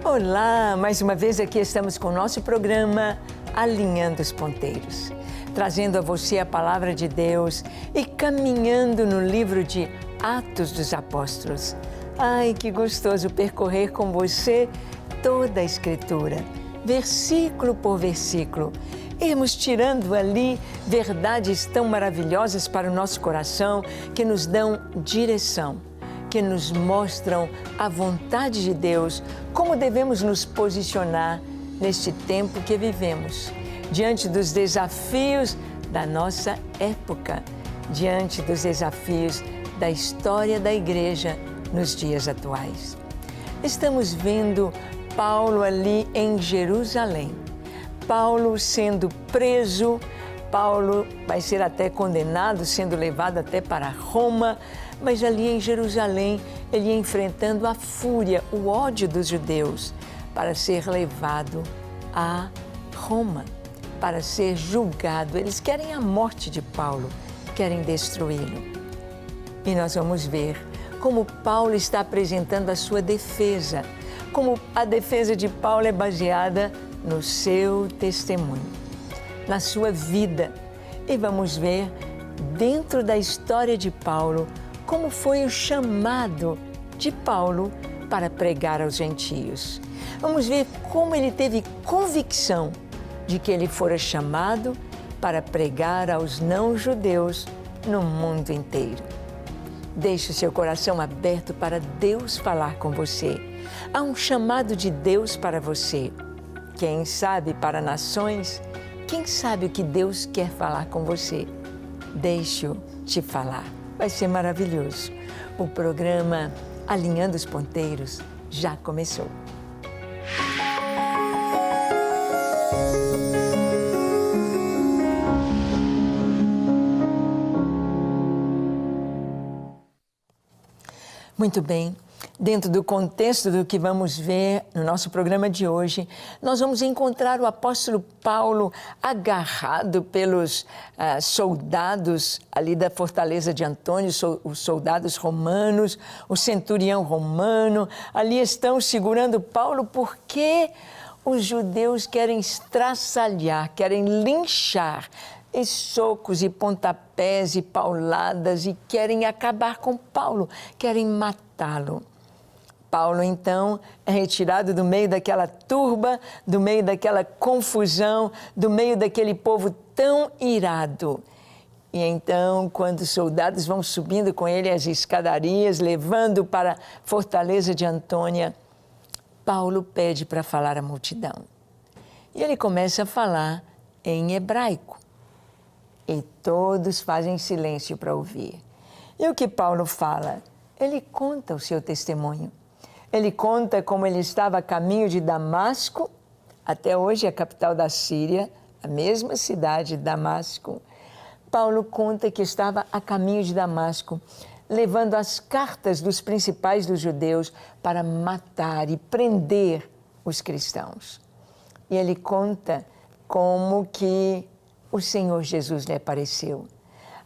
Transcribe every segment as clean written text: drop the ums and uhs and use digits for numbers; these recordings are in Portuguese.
Olá, mais uma vez aqui estamos com o nosso programa Alinhando os Ponteiros, trazendo a você a Palavra de Deus e caminhando no livro de Atos dos Apóstolos. Ai, que gostoso percorrer com você toda a Escritura, versículo por versículo, irmos tirando ali verdades tão maravilhosas para o nosso coração, que nos dão direção, que nos mostram a vontade de Deus, como devemos nos posicionar neste tempo que vivemos, diante dos desafios da nossa época, diante dos desafios da história da Igreja nos dias atuais. Estamos vendo Paulo ali em Jerusalém, Paulo sendo preso, Paulo vai ser até condenado, sendo levado até para Roma, mas ali em Jerusalém ele ia enfrentando a fúria, o ódio dos judeus, para ser levado a Roma, para ser julgado. Eles querem a morte de Paulo, querem destruí-lo. E nós vamos ver como Paulo está apresentando a sua defesa, como a defesa de Paulo é baseada no seu testemunho, na sua vida. E vamos ver, dentro da história de Paulo, como foi o chamado de Paulo para pregar aos gentios. Vamos ver como ele teve convicção de que ele fora chamado para pregar aos não-judeus no mundo inteiro. Deixe o seu coração aberto para Deus falar com você. Há um chamado de Deus para você. Quem sabe para nações, quem sabe o que Deus quer falar com você? Deixe-o te falar. Vai ser maravilhoso. O programa Alinhando os Ponteiros já começou. Muito bem. Dentro do contexto do que vamos ver no nosso programa de hoje, nós vamos encontrar o apóstolo Paulo agarrado pelos soldados ali da fortaleza de Antônio, os soldados romanos, o centurião romano. Ali estão segurando Paulo porque os judeus querem estraçalhar, querem linchar, e socos e pontapés e pauladas, e querem acabar com Paulo, querem matá-lo. Paulo, então, é retirado do meio daquela turba, do meio daquela confusão, do meio daquele povo tão irado. E então, quando os soldados vão subindo com ele as escadarias, levando para a fortaleza de Antônia, Paulo pede para falar à multidão. E ele começa a falar em hebraico. E todos fazem silêncio para ouvir. E o que Paulo fala? Ele conta o seu testemunho. Ele conta como ele estava a caminho de Damasco, até hoje a capital da Síria, a mesma cidade, Damasco. Paulo conta que estava a caminho de Damasco, levando as cartas dos principais dos judeus para matar e prender os cristãos. E ele conta como que o Senhor Jesus lhe apareceu.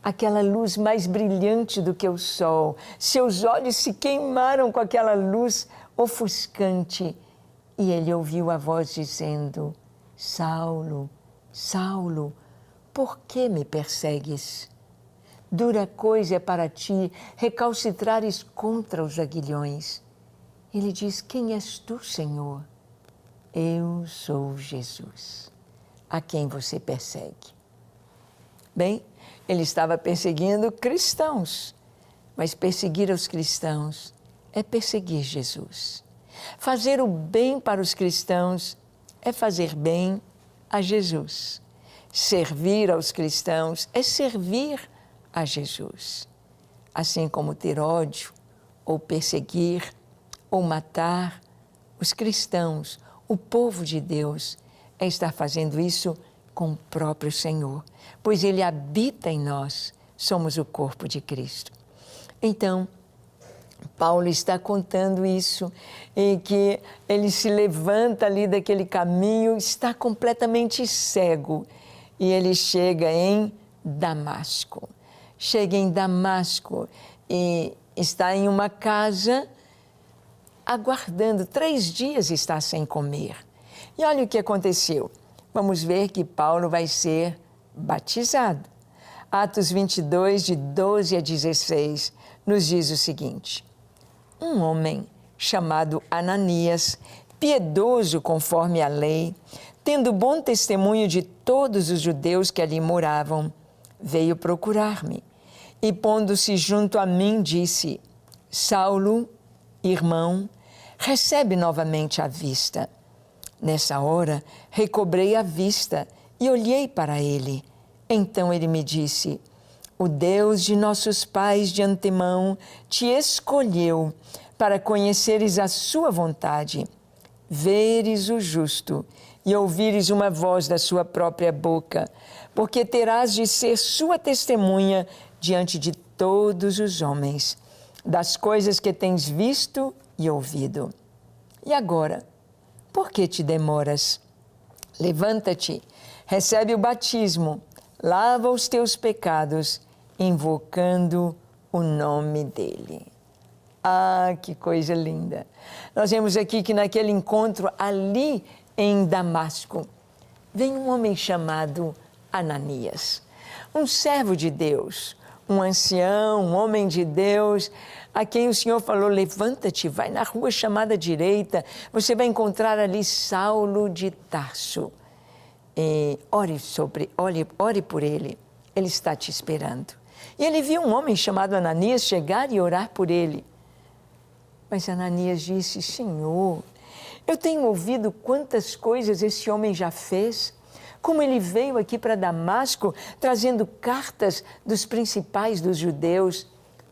Aquela luz mais brilhante do que o sol. Seus olhos se queimaram com aquela luz ofuscante. E ele ouviu a voz dizendo: Saulo, Saulo, por que me persegues? Dura coisa é para ti recalcitrares contra os aguilhões. Ele diz: Quem és tu, Senhor? Eu sou Jesus, a quem você persegue. Bem, ele estava perseguindo cristãos, mas perseguir os cristãos é perseguir Jesus. Fazer o bem para os cristãos é fazer bem a Jesus. Servir aos cristãos é servir a Jesus. Assim como ter ódio, ou perseguir, ou matar os cristãos, o povo de Deus, é estar fazendo isso com o próprio Senhor, pois Ele habita em nós, somos o corpo de Cristo. Então, Paulo está contando isso, e que ele se levanta ali daquele caminho, está completamente cego, e ele chega em Damasco. Chega em Damasco e está em uma casa aguardando, 3 dias está sem comer. E olha o que aconteceu. Vamos ver que Paulo vai ser batizado. Atos 22, de 12 a 16, nos diz o seguinte: um homem chamado Ananias, piedoso conforme a lei, tendo bom testemunho de todos os judeus que ali moravam, veio procurar-me e, pondo-se junto a mim, disse: Saulo, irmão, recebe novamente a vista. Nessa hora, recobrei a vista e olhei para ele. Então ele me disse: o Deus de nossos pais de antemão te escolheu para conheceres a sua vontade, veres o justo e ouvires uma voz da sua própria boca, porque terás de ser sua testemunha diante de todos os homens, das coisas que tens visto e ouvido. E agora, por que te demoras? Levanta-te, recebe o batismo, lava os teus pecados, invocando o nome dele. Ah, que coisa linda! Nós vemos aqui que naquele encontro ali em Damasco, vem um homem chamado Ananias, um servo de Deus, um ancião, um homem de Deus, a quem o Senhor falou: levanta-te, vai na rua chamada direita, você vai encontrar ali Saulo de Tarso. Ore por ele, ele está te esperando. E ele viu um homem chamado Ananias chegar e orar por ele. Mas Ananias disse: Senhor, eu tenho ouvido quantas coisas esse homem já fez, como ele veio aqui para Damasco trazendo cartas dos principais dos judeus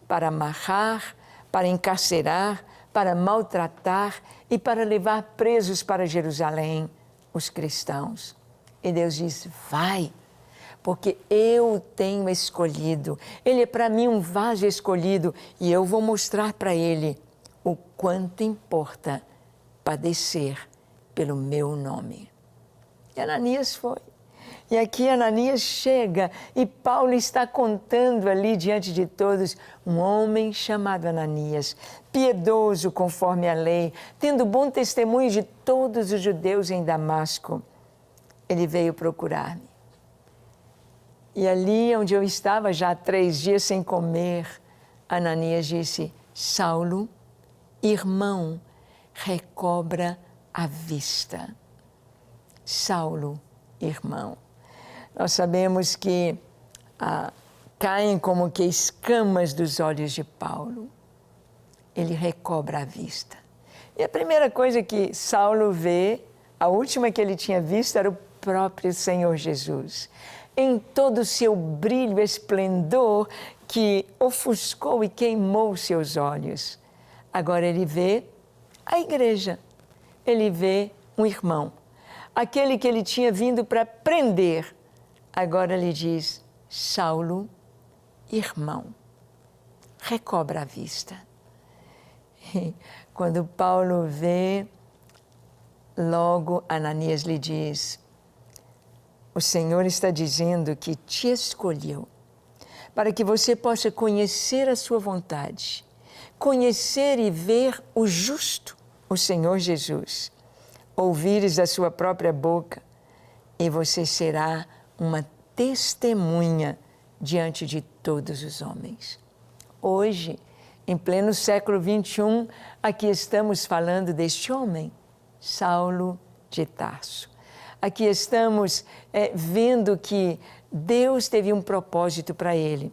para amarrar, para encarcerar, para maltratar e para levar presos para Jerusalém os cristãos. E Deus disse: vai, porque eu tenho escolhido, ele é para mim um vaso escolhido e eu vou mostrar para ele o quanto importa padecer pelo meu nome. E Ananias foi. E aqui Ananias chega e Paulo está contando ali diante de todos, um homem chamado Ananias, piedoso conforme a lei, tendo bom testemunho de todos os judeus em Damasco. Ele veio procurar-me. E ali onde eu estava já há 3 dias sem comer, Ananias disse: Saulo, irmão, recobra a vista. Saulo, irmão. Nós sabemos que caem como que escamas dos olhos de Paulo. Ele recobra a vista. E a primeira coisa que Saulo vê, a última que ele tinha visto, era o próprio Senhor Jesus, em todo o seu brilho, esplendor, que ofuscou e queimou seus olhos. Agora ele vê a igreja, ele vê um irmão, aquele que ele tinha vindo para prender. Agora ele diz: Saulo, irmão, recobra a vista. E quando Paulo vê, logo Ananias lhe diz: o Senhor está dizendo que te escolheu para que você possa conhecer a sua vontade, conhecer e ver o justo, o Senhor Jesus, ouvires da sua própria boca, e você será uma testemunha diante de todos os homens. Hoje, em pleno século XXI, aqui estamos falando deste homem, Saulo de Tarso. Aqui estamos vendo que Deus teve um propósito para ele.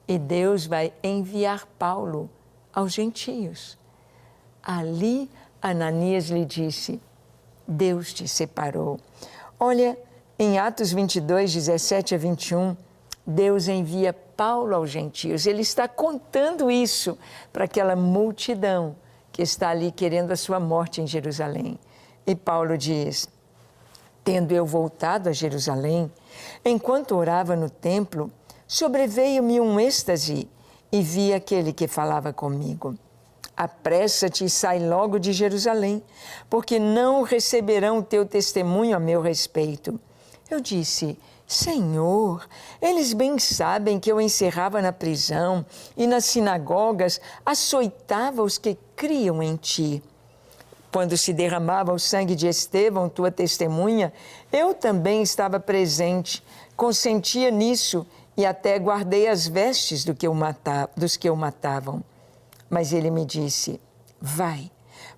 E Deus vai enviar Paulo aos gentios. Ali, Ananias lhe disse: Deus te separou. Olha, em Atos 22, 17 a 21, Deus envia Paulo aos gentios. Ele está contando isso para aquela multidão que está ali querendo a sua morte em Jerusalém. E Paulo diz: tendo eu voltado a Jerusalém, enquanto orava no templo, sobreveio-me um êxtase e vi aquele que falava comigo: apressa-te e sai logo de Jerusalém, porque não receberão o teu testemunho a meu respeito. Eu disse: Senhor, eles bem sabem que eu encerrava na prisão e nas sinagogas açoitava os que criam em ti. Quando se derramava o sangue de Estevão, tua testemunha, eu também estava presente, consentia nisso e até guardei as vestes dos que o matavam. Mas ele me disse, vai,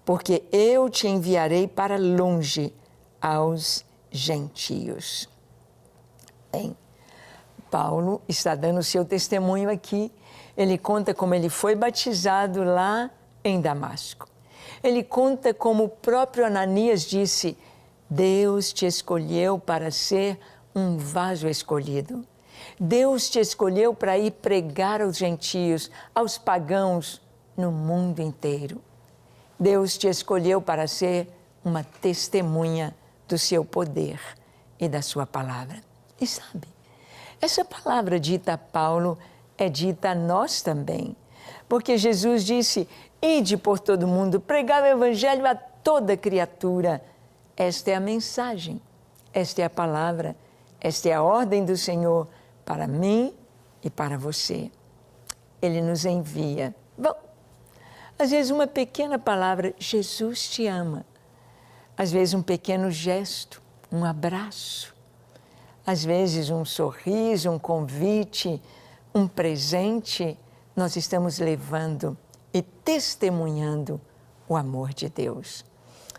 porque eu te enviarei para longe aos gentios. Bem, Paulo está dando o seu testemunho aqui. Ele conta como ele foi batizado lá em Damasco. Ele conta como o próprio Ananias disse, Deus te escolheu para ser um vaso escolhido. Deus te escolheu para ir pregar aos gentios, aos pagãos, no mundo inteiro. Deus te escolheu para ser uma testemunha do seu poder e da sua palavra. E sabe, essa palavra dita a Paulo é dita a nós também, porque Jesus disse, ide por todo o mundo, pregai o evangelho a toda criatura. Esta é a mensagem, esta é a palavra, esta é a ordem do Senhor para mim e para você. Ele nos envia. Bom, às vezes uma pequena palavra, Jesus te ama. Às vezes um pequeno gesto, um abraço. Às vezes um sorriso, um convite, um presente, nós estamos levando e testemunhando o amor de Deus.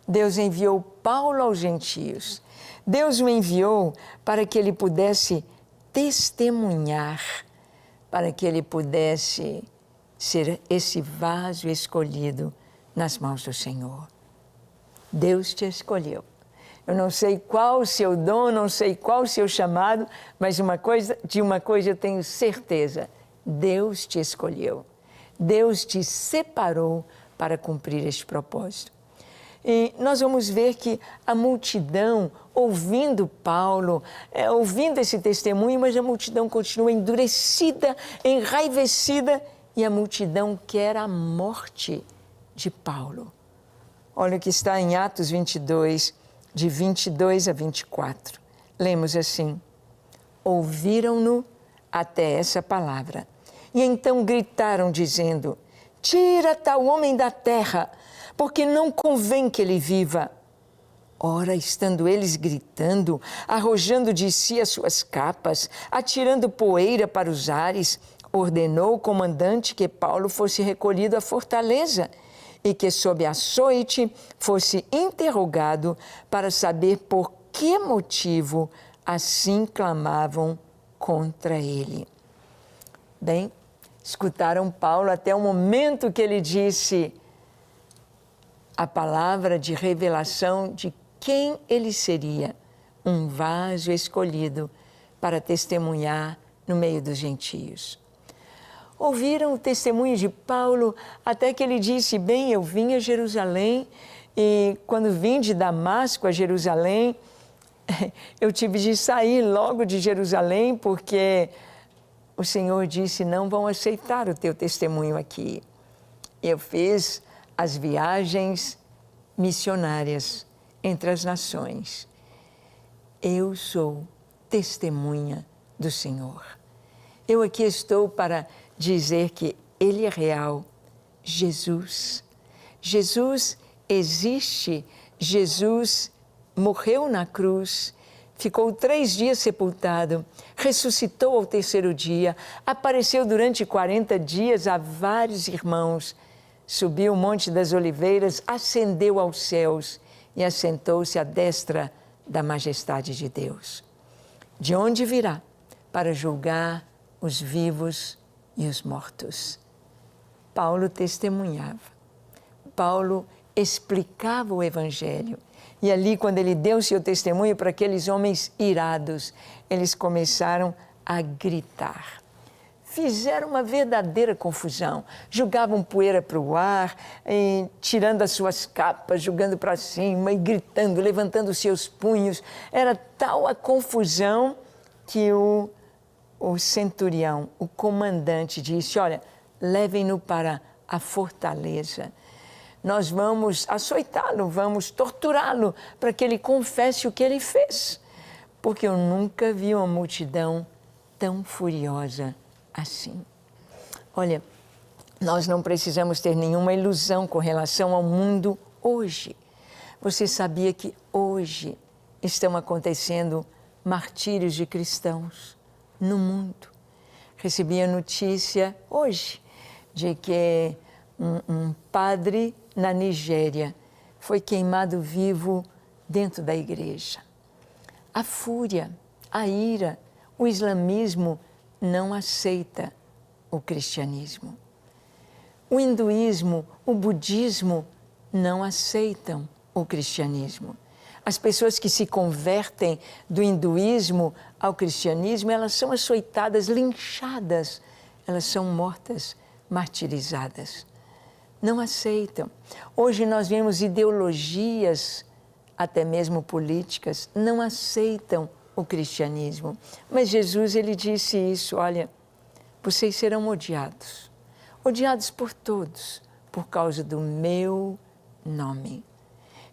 Deus enviou Paulo aos gentios. Deus o enviou para que ele pudesse testemunhar, para que ele pudesse ser esse vaso escolhido nas mãos do Senhor. Deus te escolheu. Eu não sei qual o seu dom, não sei qual o seu chamado, mas de uma coisa eu tenho certeza. Deus te escolheu. Deus te separou para cumprir este propósito. E nós vamos ver que a multidão, ouvindo Paulo, ouvindo esse testemunho, mas a multidão continua endurecida, enraivecida, e a multidão quer a morte de Paulo. Olha o que está em Atos 22, de 22 a 24. Lemos assim, ouviram-no até essa palavra, e então gritaram dizendo, tira tal homem da terra, porque não convém que ele viva. Ora, estando eles gritando, arrojando de si as suas capas, atirando poeira para os ares, ordenou o comandante que Paulo fosse recolhido à fortaleza e que, sob açoite, fosse interrogado para saber por que motivo assim clamavam contra ele. Bem, escutaram Paulo até o momento que ele disse a palavra de revelação de quem ele seria, um vaso escolhido para testemunhar no meio dos gentios. Ouviram o testemunho de Paulo até que ele disse, bem, eu vim a Jerusalém e quando vim de Damasco a Jerusalém, eu tive de sair logo de Jerusalém porque o Senhor disse, não vão aceitar o teu testemunho aqui. Eu fiz as viagens missionárias entre as nações. Eu sou testemunha do Senhor. Eu aqui estou para dizer que Ele é real, Jesus. Jesus existe, Jesus morreu na cruz, ficou 3 dias sepultado, ressuscitou ao 3º dia, apareceu durante 40 dias a vários irmãos, subiu o Monte das Oliveiras, ascendeu aos céus e assentou-se à destra da majestade de Deus. De onde virá para julgar os vivos e os mortos? Paulo testemunhava, Paulo explicava o Evangelho. E ali, quando ele deu seu testemunho para aqueles homens irados, eles começaram a gritar. Fizeram uma verdadeira confusão. Jogavam poeira para o ar, tirando as suas capas, jogando para cima e gritando, levantando os seus punhos. Era tal a confusão que o centurião, o comandante, disse, olha, levem-no para a fortaleza. Nós vamos açoitá-lo, vamos torturá-lo para que ele confesse o que ele fez. Porque eu nunca vi uma multidão tão furiosa assim. Olha, Nós não precisamos ter nenhuma ilusão com relação ao mundo hoje. Você sabia que hoje estão acontecendo martírios de cristãos no mundo? Recebi a notícia hoje de que um padre na Nigéria foi queimado vivo dentro da igreja. A fúria, a ira, o islamismo não aceita o cristianismo. O hinduísmo, o budismo não aceitam o cristianismo. As pessoas que se convertem do hinduísmo ao cristianismo, elas são açoitadas, linchadas, elas são mortas, martirizadas. Não aceitam. Hoje nós vemos ideologias, até mesmo políticas, não aceitam o cristianismo. Mas Jesus, ele disse isso, olha, vocês serão odiados. Odiados por todos, por causa do meu nome.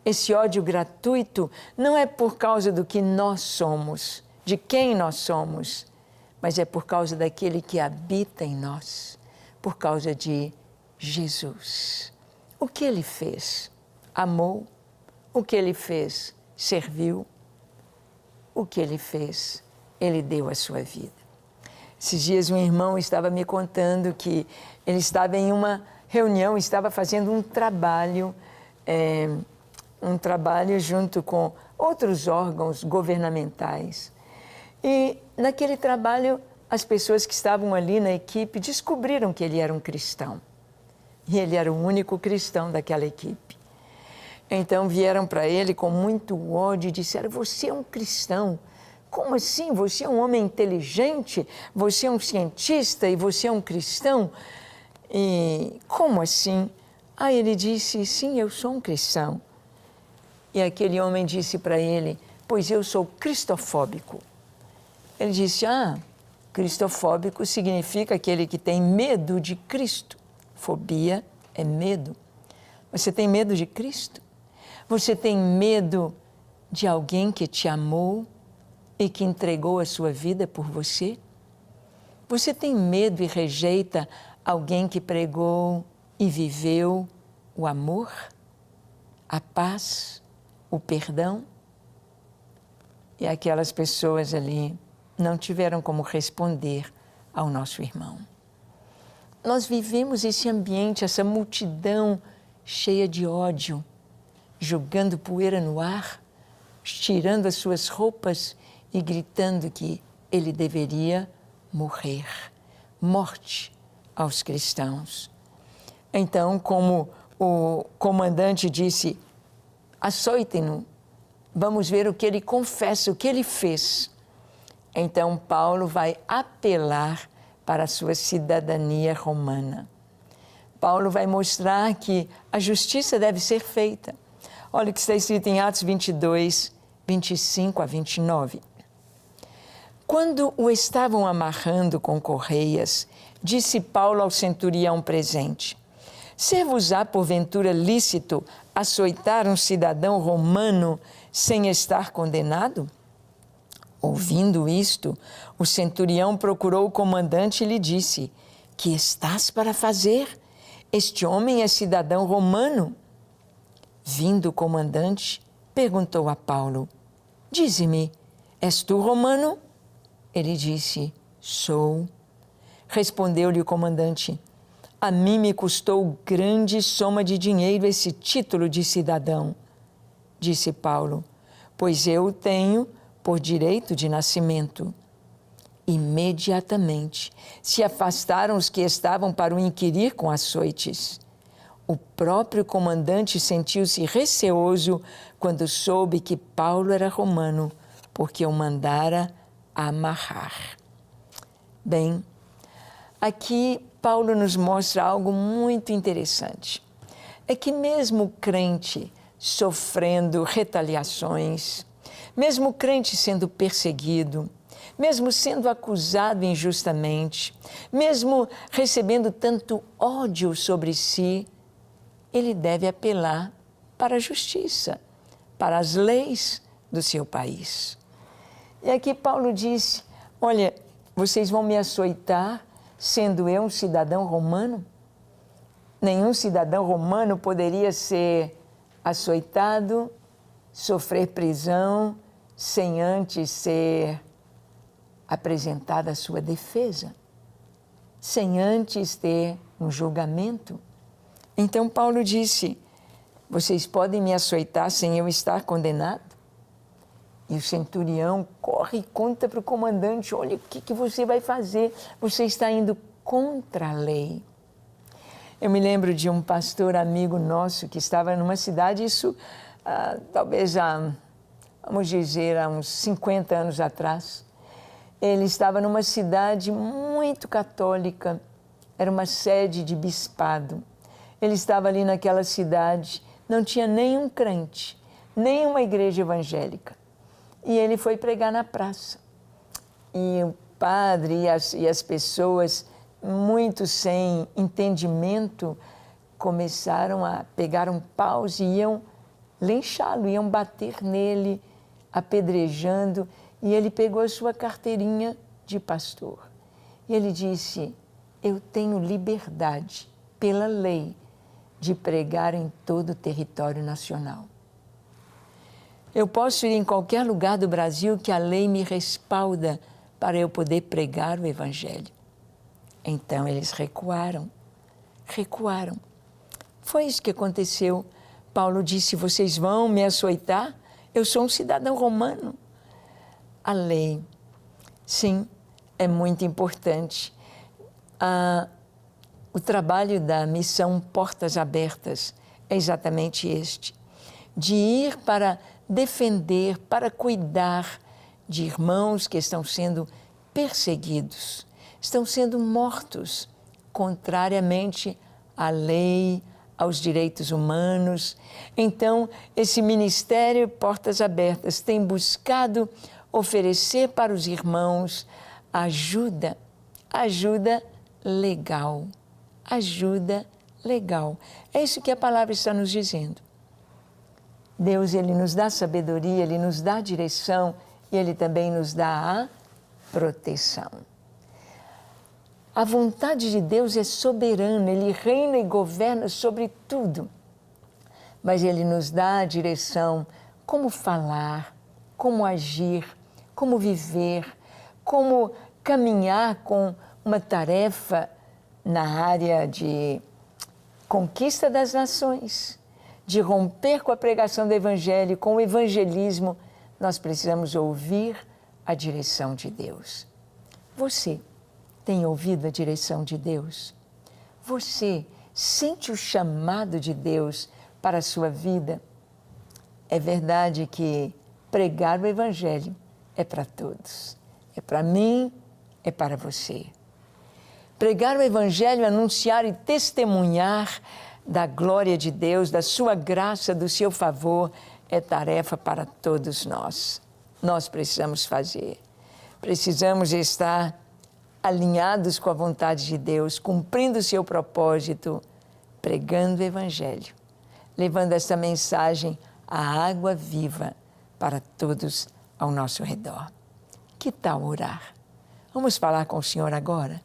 Esse ódio gratuito não é por causa do que nós somos, de quem nós somos, mas é por causa daquele que habita em nós, por causa de Jesus. O que ele fez? Amou. O que ele fez? Serviu. O que ele fez? Ele deu a sua vida. Esses dias um irmão estava me contando que ele estava em uma reunião, estava fazendo um trabalho junto com outros órgãos governamentais. E naquele trabalho, as pessoas que estavam ali na equipe descobriram que ele era um cristão. E ele era o único cristão daquela equipe. Então vieram para ele com muito ódio e disseram, você é um cristão. Como assim? Você é um homem inteligente, você é um cientista e você é um cristão? E como assim? Aí ele disse, sim, eu sou um cristão. E aquele homem disse para ele, pois eu sou cristofóbico. Ele disse, cristofóbico significa aquele que tem medo de Cristo. Fobia é medo. Você tem medo de Cristo? Você tem medo de alguém que te amou e que entregou a sua vida por você? Você tem medo e rejeita alguém que pregou e viveu o amor, a paz, o perdão? E aquelas pessoas ali não tiveram como responder ao nosso irmão. Nós vivemos esse ambiente, essa multidão cheia de ódio, jogando poeira no ar, tirando as suas roupas e gritando que ele deveria morrer. Morte aos cristãos. Então, como o comandante disse, açoitem-no, vamos ver o que ele confessa, o que ele fez. Então, Paulo vai apelar para a sua cidadania romana. Paulo vai mostrar que a justiça deve ser feita. Olha o que está escrito em Atos 22, 25 a 29. Quando o estavam amarrando com correias, disse Paulo ao centurião presente, ser-vos-á porventura lícito açoitar um cidadão romano sem estar condenado? Ouvindo isto, o centurião procurou o comandante e lhe disse, que estás para fazer? Este homem é cidadão romano. Vindo o comandante, perguntou a Paulo, dize-me, és tu romano? Ele disse, sou. Respondeu-lhe o comandante, a mim me custou grande soma de dinheiro esse título de cidadão. Disse Paulo, pois eu o tenho por direito de nascimento. Imediatamente se afastaram os que estavam para o inquirir com açoites. O próprio comandante sentiu-se receoso quando soube que Paulo era romano, porque o mandara amarrar. Bem, aqui Paulo nos mostra algo muito interessante. É que mesmo o crente sofrendo retaliações, mesmo o crente sendo perseguido, mesmo sendo acusado injustamente, mesmo recebendo tanto ódio sobre si, ele deve apelar para a justiça, para as leis do seu país. E aqui Paulo disse, olha, vocês vão me açoitar, sendo eu um cidadão romano? Nenhum cidadão romano poderia ser açoitado, sofrer prisão, sem antes ser apresentada a sua defesa, sem antes ter um julgamento. Então Paulo disse, vocês podem me açoitar sem eu estar condenado? E o centurião corre e conta para o comandante, olha, o que você vai fazer? Você está indo contra a lei. Eu me lembro de um pastor amigo nosso que estava numa cidade, isso talvez vamos dizer, há uns 50 anos atrás. Ele estava numa cidade muito católica, era uma sede de bispado. Ele estava ali naquela cidade, não tinha nenhum crente, nenhuma igreja evangélica. E ele foi pregar na praça. E o padre e as pessoas, muito sem entendimento, começaram a pegar um paus e iam linchá-lo, iam bater nele, apedrejando. E ele pegou a sua carteirinha de pastor. E ele disse, eu tenho liberdade, pela lei, de pregar em todo o território nacional. Eu posso ir em qualquer lugar do Brasil que a lei me respalda para eu poder pregar o Evangelho. Então eles recuaram. Foi isso que aconteceu. Paulo disse, vocês vão me açoitar? Eu sou um cidadão romano. A lei, sim, é muito importante. O trabalho da missão Portas Abertas é exatamente este, de ir para defender, para cuidar de irmãos que estão sendo perseguidos, estão sendo mortos, contrariamente à lei, aos direitos humanos. Então, esse Ministério Portas Abertas tem buscado oferecer para os irmãos ajuda legal. Ajuda legal. É isso que a palavra está nos dizendo. Deus, Ele nos dá sabedoria, Ele nos dá direção e Ele também nos dá a proteção. A vontade de Deus é soberana, Ele reina e governa sobre tudo. Mas Ele nos dá a direção, como falar, como agir, como viver, como caminhar com uma tarefa na área de conquista das nações, de romper com a pregação do Evangelho, com o evangelismo. Nós precisamos ouvir a direção de Deus. Você tem ouvido a direção de Deus? Você sente o chamado de Deus para a sua vida? É verdade que pregar o Evangelho é para todos. É para mim, é para você. Pregar o Evangelho, anunciar e testemunhar da glória de Deus, da sua graça, do seu favor, é tarefa para todos nós. Nós precisamos fazer. Precisamos estar alinhados com a vontade de Deus, cumprindo o seu propósito, pregando o Evangelho, levando essa mensagem, a água viva, para todos ao nosso redor. Que tal orar? Vamos falar com o Senhor agora?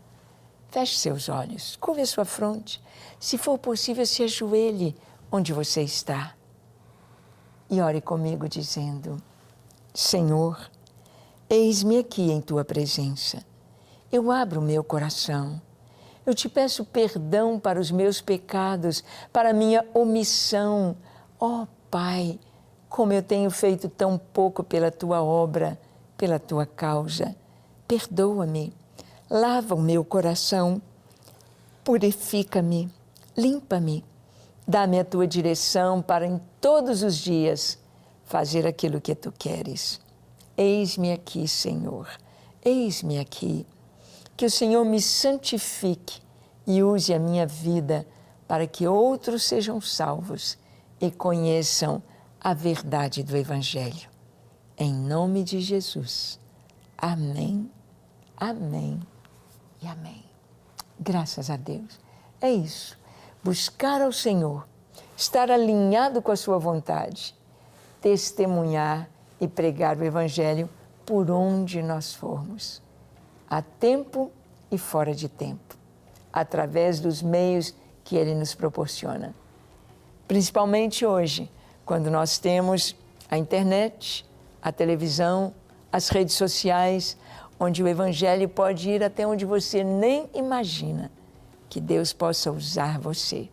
Feche seus olhos, curve a sua fronte. Se for possível, se ajoelhe onde você está. E ore comigo dizendo, Senhor, eis-me aqui em Tua presença. Eu abro o meu coração. Eu te peço perdão para os meus pecados, para a minha omissão. Ó Pai, como eu tenho feito tão pouco pela Tua obra, pela Tua causa. Perdoa-me, lava o meu coração, purifica-me, limpa-me, dá-me a Tua direção para em todos os dias fazer aquilo que Tu queres. Eis-me aqui, Senhor, eis-me aqui. Que o Senhor me santifique e use a minha vida para que outros sejam salvos e conheçam a verdade do Evangelho. Em nome de Jesus. Amém, amém e amém. Graças a Deus. É isso. Buscar ao Senhor, estar alinhado com a sua vontade, testemunhar e pregar o Evangelho por onde nós formos. A tempo e fora de tempo, através dos meios que Ele nos proporciona. Principalmente hoje, quando nós temos a internet, a televisão, as redes sociais, onde o Evangelho pode ir até onde você nem imagina. Que Deus possa usar você,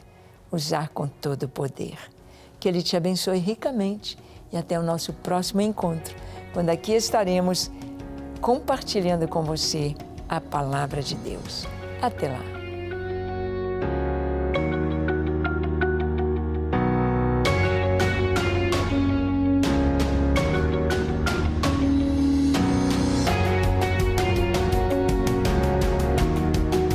usar com todo o poder. Que Ele te abençoe ricamente e até o nosso próximo encontro, quando aqui estaremos compartilhando com você a Palavra de Deus. Até lá!